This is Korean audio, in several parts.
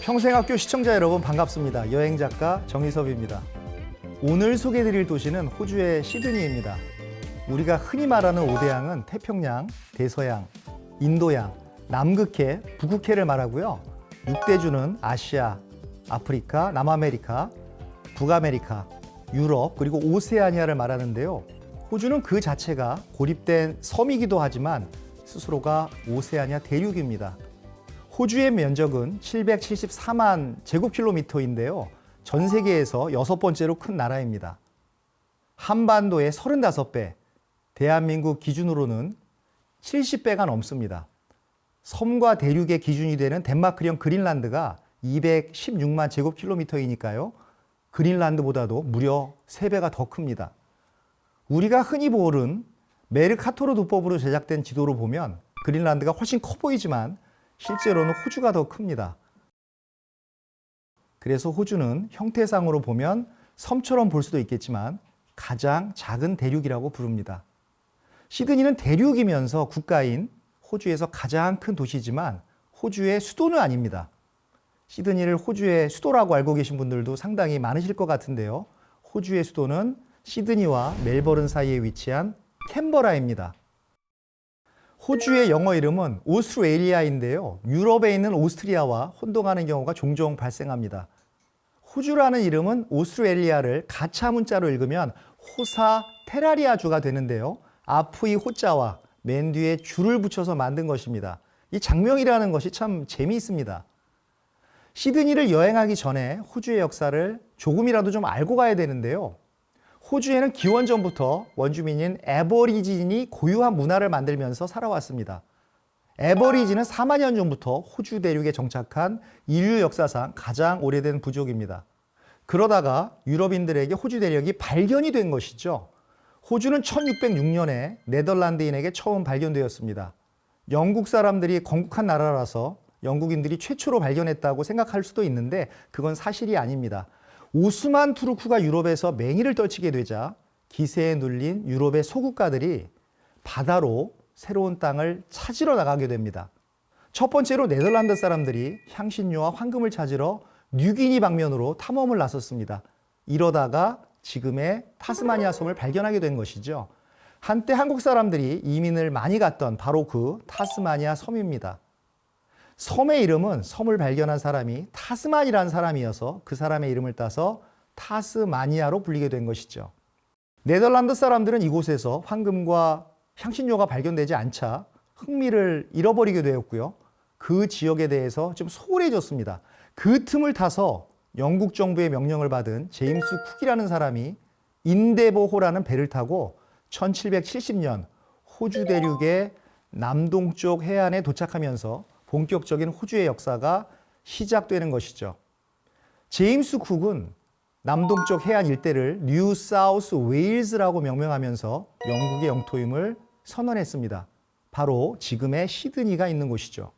평생학교 시청자 여러분 반갑습니다. 여행작가 정희섭입니다. 오늘 소개해드릴 도시는 호주의 시드니입니다. 우리가 흔히 말하는 5대양은 태평양, 대서양, 인도양, 남극해, 북극해를 말하고요. 6대주는 아시아, 아프리카, 남아메리카, 북아메리카, 유럽, 그리고 오세아니아를 말하는데요. 호주는 그 자체가 고립된 섬이기도 하지만 스스로가 오세아니아 대륙입니다. 호주의 면적은 774만 제곱킬로미터인데요. 전 세계에서 6번째로 큰 나라입니다. 한반도의 35배, 대한민국 기준으로는 70배가 넘습니다. 섬과 대륙의 기준이 되는 덴마크령 그린란드가 216만 제곱킬로미터이니까요. 그린란드보다도 무려 3배가 더 큽니다. 우리가 흔히 보는 메르카토르 도법으로 제작된 지도로 보면 그린란드가 훨씬 커 보이지만 실제로는 호주가 더 큽니다. 그래서 호주는 형태상으로 보면 섬처럼 볼 수도 있겠지만 가장 작은 대륙이라고 부릅니다. 시드니는 대륙이면서 국가인 호주에서 가장 큰 도시지만 호주의 수도는 아닙니다. 시드니를 호주의 수도라고 알고 계신 분들도 상당히 많으실 것 같은데요. 호주의 수도는 시드니와 멜버른 사이에 위치한 캔버라입니다. 호주의 영어 이름은 오스트레일리아인데요. 유럽에 있는 오스트리아와 혼동하는 경우가 종종 발생합니다. 호주라는 이름은 오스트레일리아를 가차 문자로 읽으면 호사 테라리아주가 되는데요. 앞의 호자와 맨 뒤에 주를 붙여서 만든 것입니다. 이 장명이라는 것이 참 재미있습니다. 시드니를 여행하기 전에 호주의 역사를 조금이라도 좀 알고 가야 되는데요. 호주에는 기원전부터 원주민인 애버리진이 고유한 문화를 만들면서 살아왔습니다. 애버리진은 4만 년 전부터 호주 대륙에 정착한 인류 역사상 가장 오래된 부족입니다. 그러다가 유럽인들에게 호주 대륙이 발견이 된 것이죠. 호주는 1606년에 네덜란드인에게 처음 발견되었습니다. 영국 사람들이 건국한 나라라서 영국인들이 최초로 발견했다고 생각할 수도 있는데 그건 사실이 아닙니다. 오스만 투르크가 유럽에서 맹위를 떨치게 되자 기세에 눌린 유럽의 소국가들이 바다로 새로운 땅을 찾으러 나가게 됩니다. 첫 번째로 네덜란드 사람들이 향신료와 황금을 찾으러 뉴기니 방면으로 탐험을 나섰습니다. 이러다가 지금의 타스마니아 섬을 발견하게 된 것이죠. 한때 한국 사람들이 이민을 많이 갔던 바로 그 타스마니아 섬입니다. 섬의 이름은 섬을 발견한 사람이 타스만이라는 사람이어서 그 사람의 이름을 따서 타스마니아로 불리게 된 것이죠. 네덜란드 사람들은 이곳에서 황금과 향신료가 발견되지 않자 흥미를 잃어버리게 되었고요. 그 지역에 대해서 좀 소홀해졌습니다. 그 틈을 타서 영국 정부의 명령을 받은 제임스 쿡이라는 사람이 인데보호라는 배를 타고 1770년 호주 대륙의 남동쪽 해안에 도착하면서 본격적인 호주의 역사가 시작되는 것이죠. 제임스 쿡은 남동쪽 해안 일대를 뉴 사우스 웨일즈라고 명명하면서 영국의 영토임을 선언했습니다. 바로 지금의 시드니가 있는 곳이죠.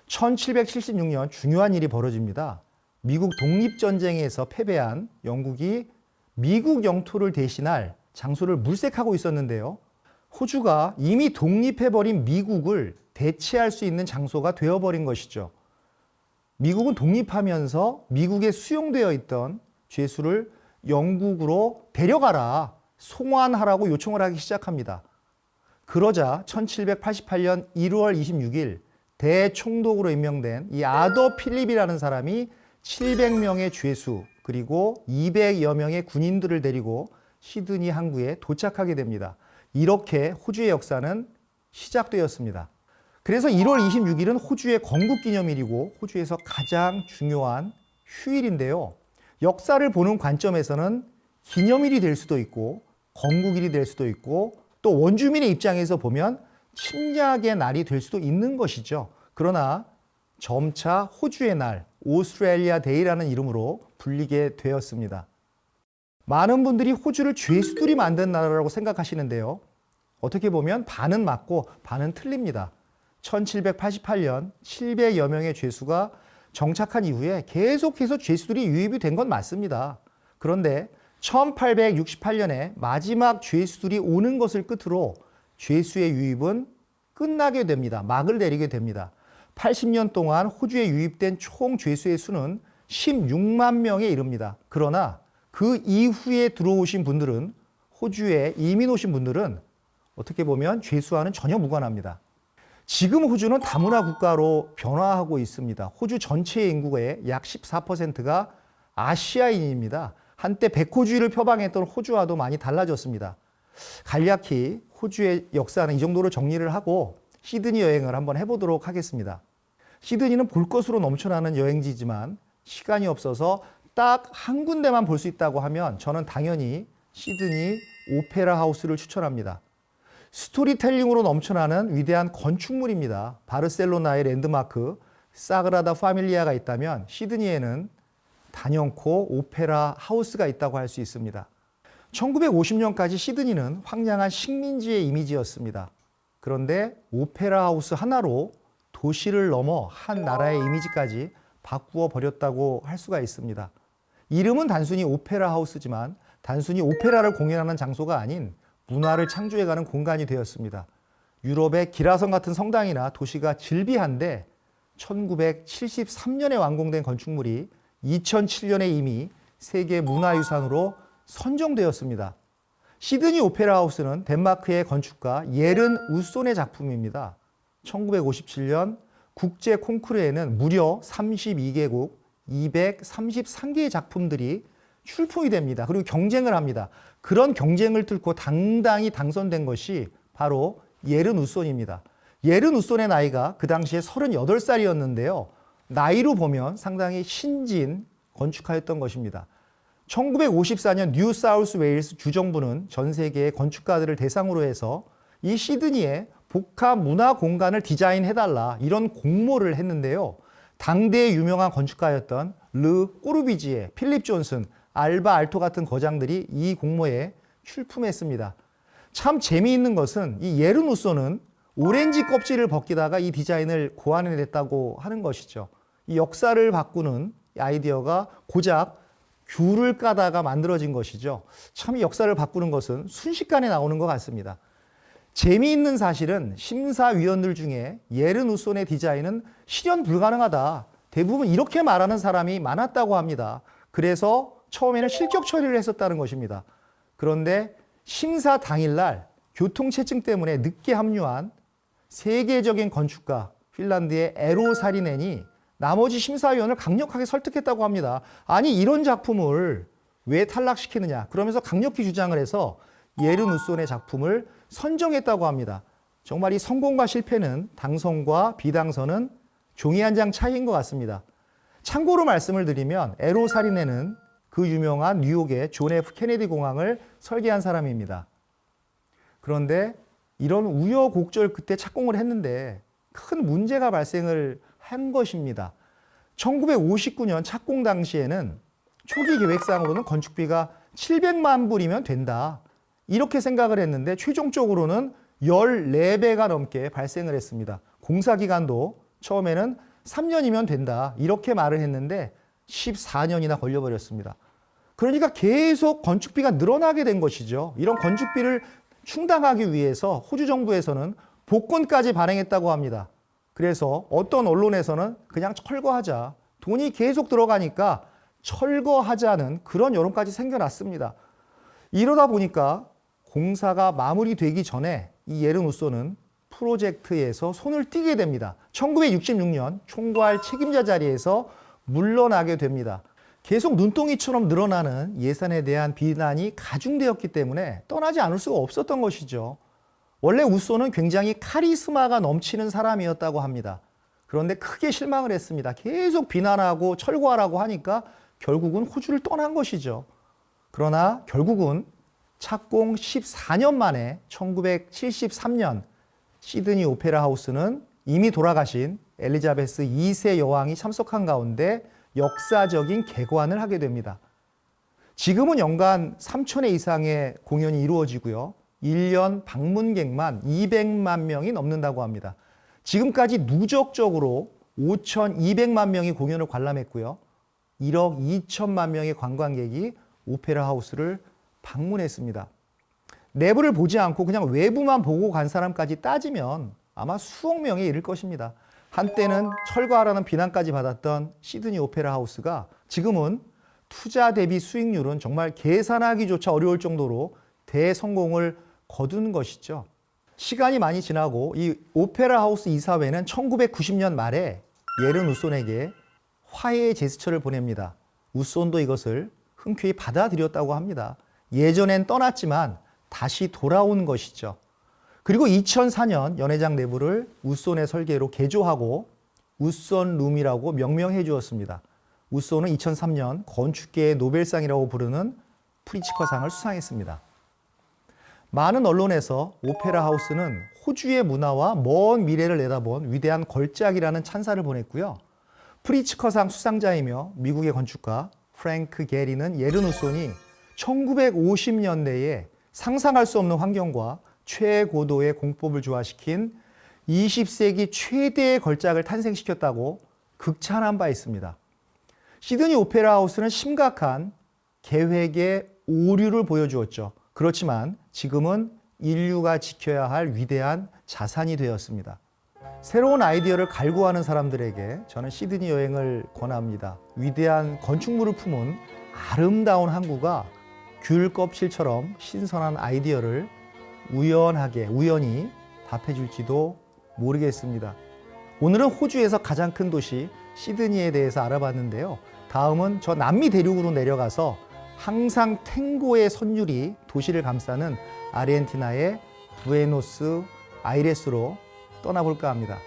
1776년 중요한 일이 벌어집니다. 미국 독립전쟁에서 패배한 영국이 미국 영토를 대신할 장소를 물색하고 있었는데요. 호주가 이미 독립해버린 미국을 대체할 수 있는 장소가 되어버린 것이죠. 미국은 독립하면서 미국에 수용되어 있던 죄수를 영국으로 데려가라, 송환하라고 요청을 하기 시작합니다. 그러자 1788년 1월 26일 대총독으로 임명된 이 아더 필립이라는 사람이 700명의 죄수 그리고 200여 명의 군인들을 데리고 시드니 항구에 도착하게 됩니다. 이렇게 호주의 역사는 시작되었습니다. 그래서 1월 26일은 호주의 건국기념일이고 호주에서 가장 중요한 휴일인데요. 역사를 보는 관점에서는 기념일이 될 수도 있고 건국일이 될 수도 있고 또 원주민의 입장에서 보면 침략의 날이 될 수도 있는 것이죠. 그러나 점차 호주의 날, 오스트레일리아 데이라는 이름으로 불리게 되었습니다. 많은 분들이 호주를 죄수들이 만든 나라라고 생각하시는데요. 어떻게 보면 반은 맞고 반은 틀립니다. 1788년 700여 명의 죄수가 정착한 이후에 계속해서 죄수들이 유입이 된 건 맞습니다. 그런데 1868년에 마지막 죄수들이 오는 것을 끝으로 죄수의 유입은 끝나게 됩니다. 막을 내리게 됩니다. 80년 동안 호주에 유입된 총 죄수의 수는 16만 명에 이릅니다. 그러나 그 이후에 들어오신 분들은, 호주에 이민 오신 분들은 어떻게 보면 죄수와는 전혀 무관합니다. 지금 호주는 다문화 국가로 변화하고 있습니다. 호주 전체 인구의 약 14%가 아시아인입니다. 한때 백호주의를 표방했던 호주와도 많이 달라졌습니다. 간략히 호주의 역사는 이 정도로 정리를 하고 시드니 여행을 한번 해보도록 하겠습니다. 시드니는 볼 것으로 넘쳐나는 여행지지만 시간이 없어서 딱 한 군데만 볼 수 있다고 하면 저는 당연히 시드니 오페라 하우스를 추천합니다. 스토리텔링으로 넘쳐나는 위대한 건축물입니다. 바르셀로나의 랜드마크 사그라다 파밀리아가 있다면 시드니에는 단연코 오페라 하우스가 있다고 할 수 있습니다. 1950년까지 시드니는 황량한 식민지의 이미지였습니다. 그런데 오페라 하우스 하나로 도시를 넘어 한 나라의 이미지까지 바꾸어 버렸다고 할 수가 있습니다. 이름은 단순히 오페라 하우스지만 단순히 오페라를 공연하는 장소가 아닌 문화를 창조해가는 공간이 되었습니다. 유럽의 기라성 같은 성당이나 도시가 즐비한데 1973년에 완공된 건축물이 2007년에 이미 세계 문화유산으로 선정되었습니다. 시드니 오페라 하우스는 덴마크의 건축가 예른 우손의 작품입니다. 1957년 국제 콩쿠르에는 무려 32개국 233개의 작품들이 출품이 됩니다. 그리고 경쟁을 합니다. 그런 경쟁을 뚫고 당당히 당선된 것이 바로 예른 우손입니다. 예른 우손의 나이가 그 당시에 38살이었는데요. 나이로 보면 상당히 신진 건축가였던 것입니다. 1954년 뉴 사우스 웨일스 주정부는 전 세계의 건축가들을 대상으로 해서 이 시드니에 복합 문화 공간을 디자인해달라 이런 공모를 했는데요. 당대의 유명한 건축가였던 르 꼬르비지에, 필립 존슨, 알바 알토 같은 거장들이 이 공모에 출품했습니다. 참 재미있는 것은 이 예른 우손은 오렌지 껍질을 벗기다가 이 디자인을 고안해냈다고 하는 것이죠. 이 역사를 바꾸는 아이디어가 고작 귤을 까다가 만들어진 것이죠. 참 이 역사를 바꾸는 것은 순식간에 나오는 것 같습니다. 재미있는 사실은 심사위원들 중에 예른 우손의 디자인은 실현 불가능하다. 대부분 이렇게 말하는 사람이 많았다고 합니다. 그래서 처음에는 실격 처리를 했었다는 것입니다. 그런데 심사 당일날 교통체증 때문에 늦게 합류한 세계적인 건축가 핀란드의 에로 사리넨이 나머지 심사위원을 강력하게 설득했다고 합니다. 아니 이런 작품을 왜 탈락시키느냐. 그러면서 강력히 주장을 해서 예른 우손의 작품을 선정했다고 합니다. 정말 이 성공과 실패는 당선과 비당선은 종이 한 장 차이인 것 같습니다. 참고로 말씀을 드리면 에로 사리넨은 그 유명한 뉴욕의 존 F 케네디 공항을 설계한 사람입니다. 그런데 이런 우여곡절 끝에 착공을 했는데 큰 문제가 발생을 한 것입니다. 1959년 착공 당시에는 초기 계획상으로는 건축비가 700만 불이면 된다. 이렇게 생각을 했는데 최종적으로는 14배가 넘게 발생을 했습니다. 공사 기간도 처음에는 3년이면 된다. 이렇게 말을 했는데 14년이나 걸려버렸습니다. 그러니까 계속 건축비가 늘어나게 된 것이죠. 이런 건축비를 충당하기 위해서 호주 정부에서는 복권까지 발행했다고 합니다. 그래서 어떤 언론에서는 그냥 철거하자. 돈이 계속 들어가니까 철거하자는 그런 여론까지 생겨났습니다. 이러다 보니까 공사가 마무리되기 전에 이 예른 우손은 프로젝트에서 손을 떼게 됩니다. 1966년 총괄 책임자 자리에서 물러나게 됩니다. 계속 눈덩이처럼 늘어나는 예산에 대한 비난이 가중되었기 때문에 떠나지 않을 수가 없었던 것이죠. 원래 우손은 굉장히 카리스마가 넘치는 사람이었다고 합니다. 그런데 크게 실망을 했습니다. 계속 비난하고 철거하라고 하니까 결국은 호주를 떠난 것이죠. 그러나 결국은 착공 14년 만에 1973년 시드니 오페라 하우스는 이미 돌아가신 엘리자베스 2세 여왕이 참석한 가운데 역사적인 개관을 하게 됩니다. 지금은 연간 3,000회 이상의 공연이 이루어지고요. 1년 방문객만 200만 명이 넘는다고 합니다. 지금까지 누적적으로 5,200만 명이 공연을 관람했고요. 1억 2천만 명의 관광객이 오페라 하우스를 방문했습니다. 내부를 보지 않고 그냥 외부만 보고 간 사람까지 따지면 아마 수억 명에 이를 것입니다. 한때는 철거하라는 비난까지 받았던 시드니 오페라 하우스가 지금은 투자 대비 수익률은 정말 계산하기조차 어려울 정도로 대성공을 거둔 것이죠. 시간이 많이 지나고 이 오페라 하우스 이사회는 1990년 말에 예른 우손에게 화해의 제스처를 보냅니다. 우손도 이것을 흔쾌히 받아들였다고 합니다. 예전엔 떠났지만 다시 돌아온 것이죠. 그리고 2004년 연회장 내부를 우손의 설계로 개조하고 우손룸이라고 명명해 주었습니다. 우손은 2003년 건축계의 노벨상이라고 부르는 프리츠커상을 수상했습니다. 많은 언론에서 오페라 하우스는 호주의 문화와 먼 미래를 내다본 위대한 걸작이라는 찬사를 보냈고요. 프리츠커상 수상자이며 미국의 건축가 프랭크 게리는 예른 우손이 1950년대에 상상할 수 없는 환경과 최고도의 공법을 조화시킨 20세기 최대의 걸작을 탄생시켰다고 극찬한 바 있습니다. 시드니 오페라 하우스는 심각한 계획의 오류를 보여주었죠. 그렇지만 지금은 인류가 지켜야 할 위대한 자산이 되었습니다. 새로운 아이디어를 갈구하는 사람들에게 저는 시드니 여행을 권합니다. 위대한 건축물을 품은 아름다운 항구가 귤 껍질처럼 신선한 아이디어를 우연히 답해줄지도 모르겠습니다. 오늘은 호주에서 가장 큰 도시 시드니에 대해서 알아봤는데요. 다음은 저 남미 대륙으로 내려가서 항상 탱고의 선율이 도시를 감싸는 아르헨티나의 부에노스 아이레스로 떠나볼까 합니다.